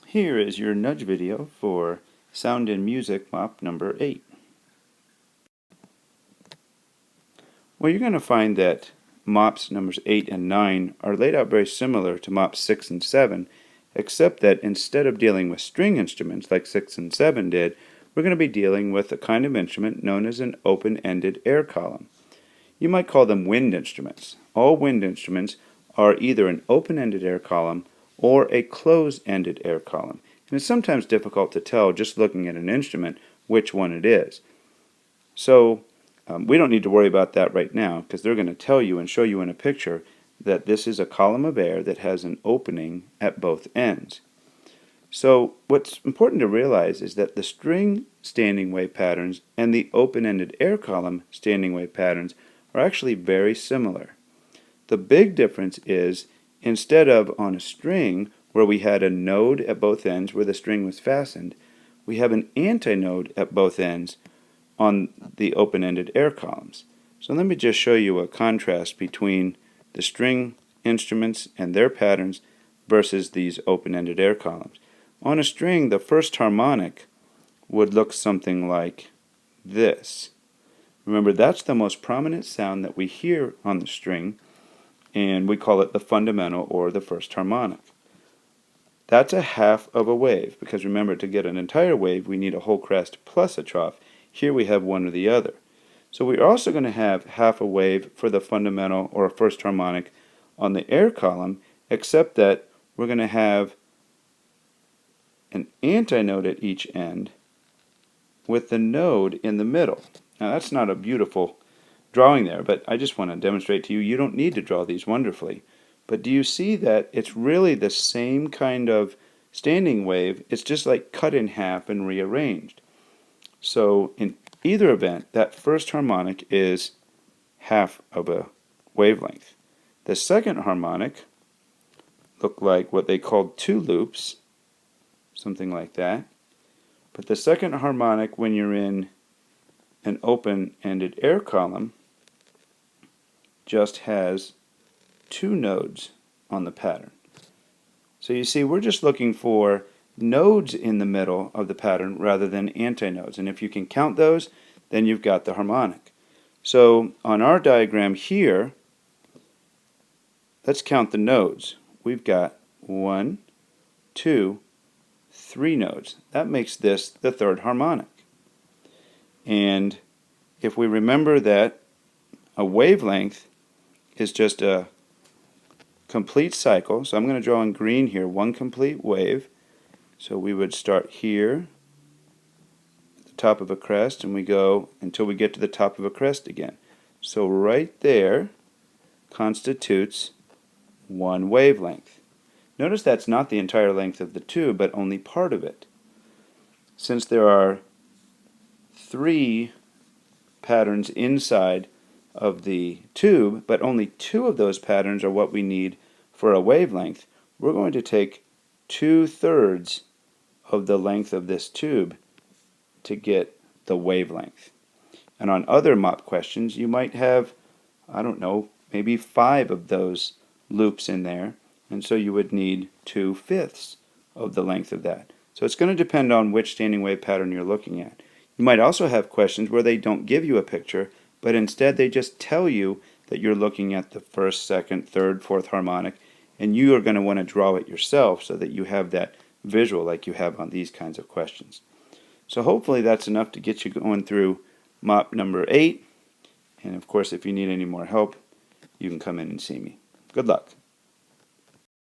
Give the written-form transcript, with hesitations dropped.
Here is your nudge video for Sound and Music MOP number 8. Well, you're going to find that MOPs numbers 8 and 9 are laid out very similar to MOPs 6 and 7, except that instead of dealing with string instruments like 6 and 7 did, we're going to be dealing with a kind of instrument known as an open-ended air column. You might call them wind instruments. All wind instruments are either an open-ended air column or a closed-ended air column. And it's sometimes difficult to tell just looking at an instrument which one it is. So we don't need to worry about that right now because they're going to tell you and show you in a picture that this is a column of air that has an opening at both ends. So what's important to realize is that the string standing wave patterns and the open-ended air column standing wave patterns are actually very similar. The big difference is instead of on a string where we had a node at both ends where the string was fastened, we have an antinode at both ends on the open-ended air columns. So let me just show you a contrast between the string instruments and their patterns versus these open-ended air columns. On a string, the first harmonic would look something like this. Remember, that's the most prominent sound that we hear on the string, and we call it the fundamental or the first harmonic. That's a half of a wave, because remember, to get an entire wave we need a whole crest plus a trough. Here we have one or the other. So we're also going to have half a wave for the fundamental or first harmonic on the air column, except that we're going to have an antinode at each end with the node in the middle. Now that's not a beautiful drawing there, but I just want to demonstrate to you, you don't need to draw these wonderfully. But do you see that it's really the same kind of standing wave, it's just like cut in half and rearranged. So in either event, that first harmonic is half of a wavelength. The second harmonic looked like what they called two loops, something like that. But the second harmonic, when you're in an open-ended air column, just has two nodes on the pattern. So you see, we're just looking for nodes in the middle of the pattern rather than antinodes. And if you can count those, then you've got the harmonic. So on our diagram here, let's count the nodes. We've got 1, 2, 3 nodes. That makes this the third harmonic. And if we remember that a wavelength is just a complete cycle, so I'm going to draw in green here, one complete wave. So we would start here at the top of a crest and we go until we get to the top of a crest again. So right there constitutes one wavelength. Notice that's not the entire length of the tube, but only part of it. Since there are 3 patterns inside of the tube, but only 2 of those patterns are what we need for a wavelength, we're going to take 2/3 of the length of this tube to get the wavelength. And on other MOP questions, you might have, I don't know, maybe 5 of those loops in there, and so you would need 2/5 of the length of that. So it's going to depend on which standing wave pattern you're looking at. You might also have questions where they don't give you a picture, but instead they just tell you that you're looking at the first, second, third, fourth harmonic, and you are going to want to draw it yourself so that you have that visual like you have on these kinds of questions. So hopefully that's enough to get you going through MOP number 8, and of course if you need any more help, you can come in and see me. Good luck.